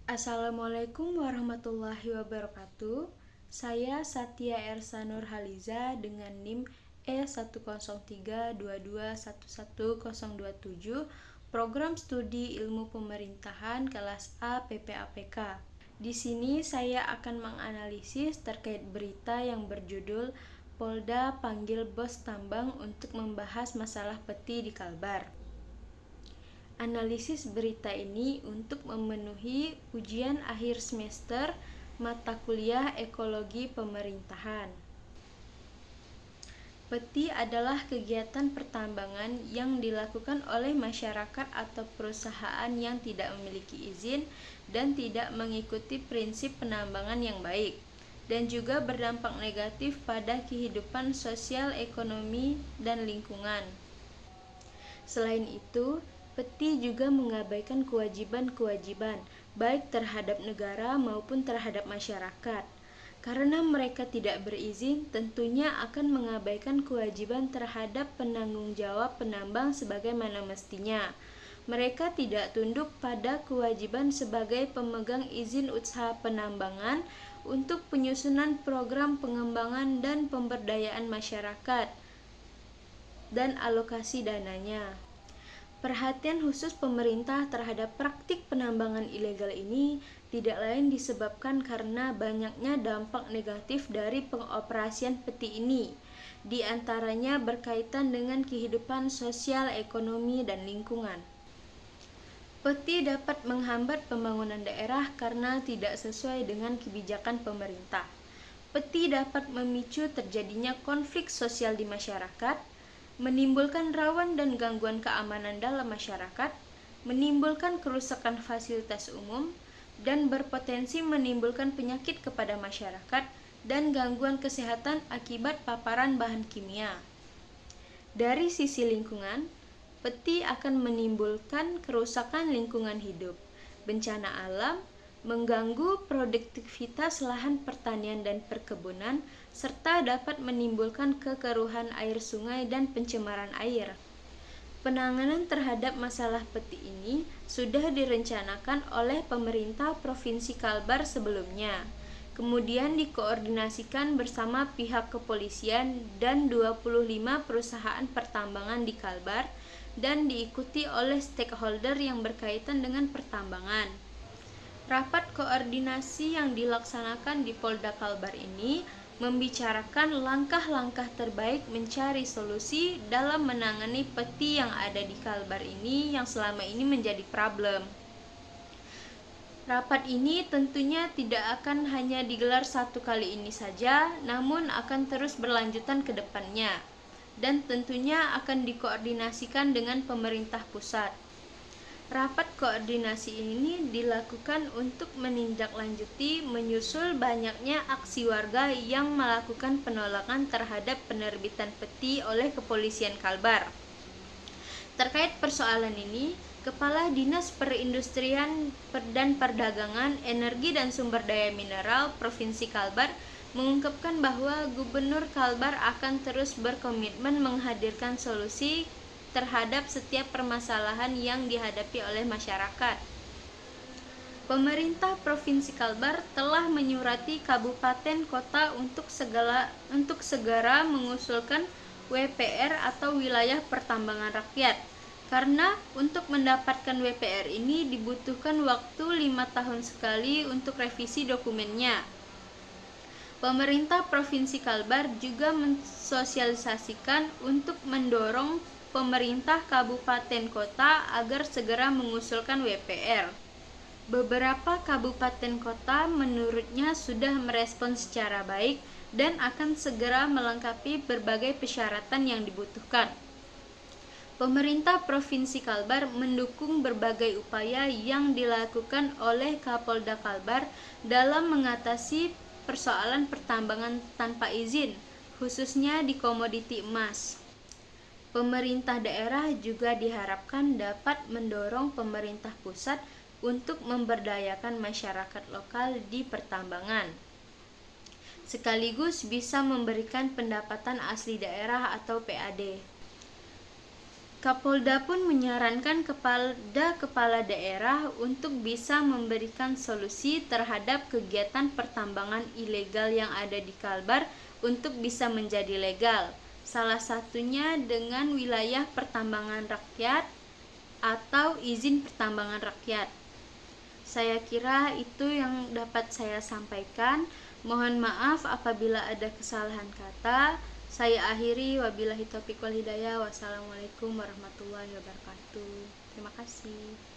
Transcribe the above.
Assalamualaikum warahmatullahi wabarakatuh. Saya Satya Ersa Nurhaliza dengan NIM E10322111027, Program Studi Ilmu Pemerintahan kelas A PPAPK. Di sini saya akan menganalisis terkait berita yang berjudul Polda panggil bos tambang untuk membahas masalah peti di Kalbar. Analisis berita ini untuk memenuhi ujian akhir semester mata kuliah Ekologi Pemerintahan. Peti adalah kegiatan pertambangan yang dilakukan oleh masyarakat atau perusahaan yang tidak memiliki izin dan tidak mengikuti prinsip penambangan yang baik, dan juga berdampak negatif pada kehidupan sosial, ekonomi, dan lingkungan. Selain itu, peti juga mengabaikan kewajiban-kewajiban baik terhadap negara maupun terhadap masyarakat. Karena mereka tidak berizin, tentunya akan mengabaikan kewajiban terhadap penanggung jawab penambang sebagaimana mestinya. Mereka tidak tunduk pada kewajiban sebagai pemegang izin usaha penambangan untuk penyusunan program pengembangan dan pemberdayaan masyarakat dan alokasi dananya. Perhatian khusus pemerintah terhadap praktik penambangan ilegal ini tidak lain disebabkan karena banyaknya dampak negatif dari pengoperasian peti ini, di antaranya berkaitan dengan kehidupan sosial, ekonomi, dan lingkungan. Peti dapat menghambat pembangunan daerah karena tidak sesuai dengan kebijakan pemerintah. Peti dapat memicu terjadinya konflik sosial di masyarakat, menimbulkan rawan dan gangguan keamanan dalam masyarakat, menimbulkan kerusakan fasilitas umum, dan berpotensi menimbulkan penyakit kepada masyarakat dan gangguan kesehatan akibat paparan bahan kimia. Dari sisi lingkungan, peti akan menimbulkan kerusakan lingkungan hidup, bencana alam, mengganggu produktivitas lahan pertanian dan perkebunan, serta dapat menimbulkan kekeruhan air sungai dan pencemaran air. Penanganan terhadap masalah peti ini sudah direncanakan oleh pemerintah Provinsi Kalbar sebelumnya, kemudian dikoordinasikan bersama pihak kepolisian dan 25 perusahaan pertambangan di Kalbar dan diikuti oleh stakeholder yang berkaitan dengan pertambangan. Rapat koordinasi yang dilaksanakan di Polda Kalbar ini membicarakan langkah-langkah terbaik mencari solusi dalam menangani peti yang ada di Kalbar ini yang selama ini menjadi problem. Rapat ini tentunya tidak akan hanya digelar satu kali ini saja, namun akan terus berlanjutan ke depannya, dan tentunya akan dikoordinasikan dengan pemerintah pusat. Rapat koordinasi ini dilakukan untuk menindaklanjuti menyusul banyaknya aksi warga yang melakukan penolakan terhadap penerbitan peti oleh Kepolisian Kalbar. Terkait persoalan ini, Kepala Dinas Perindustrian dan Perdagangan, Energi dan Sumber Daya Mineral Provinsi Kalbar mengungkapkan bahwa Gubernur Kalbar akan terus berkomitmen menghadirkan solusi terhadap setiap permasalahan yang dihadapi oleh masyarakat. Pemerintah Provinsi Kalbar telah menyurati kabupaten kota untuk segera mengusulkan WPR atau wilayah pertambangan rakyat, karena untuk mendapatkan WPR ini dibutuhkan waktu 5 tahun sekali untuk revisi dokumennya. Pemerintah Provinsi Kalbar juga mensosialisasikan untuk mendorong pemerintah kabupaten kota agar segera mengusulkan WPR. Beberapa kabupaten kota menurutnya sudah merespons secara baik dan akan segera melengkapi berbagai persyaratan yang dibutuhkan. Pemerintah Provinsi Kalbar mendukung berbagai upaya yang dilakukan oleh Kapolda Kalbar dalam mengatasi persoalan pertambangan tanpa izin, khususnya di komoditi emas. Pemerintah daerah juga diharapkan dapat mendorong pemerintah pusat untuk memberdayakan masyarakat lokal di pertambangan, sekaligus bisa memberikan pendapatan asli daerah atau PAD. Kapolda pun menyarankan kepada kepala daerah untuk bisa memberikan solusi terhadap kegiatan pertambangan ilegal yang ada di Kalbar untuk bisa menjadi legal. Salah satunya dengan wilayah pertambangan rakyat atau izin pertambangan rakyat. Saya kira itu yang dapat saya sampaikan. Mohon maaf apabila ada kesalahan kata. Saya akhiri, wabillahi taufiq wal hidayah. Wassalamualaikum warahmatullahi wabarakatuh. Terima kasih.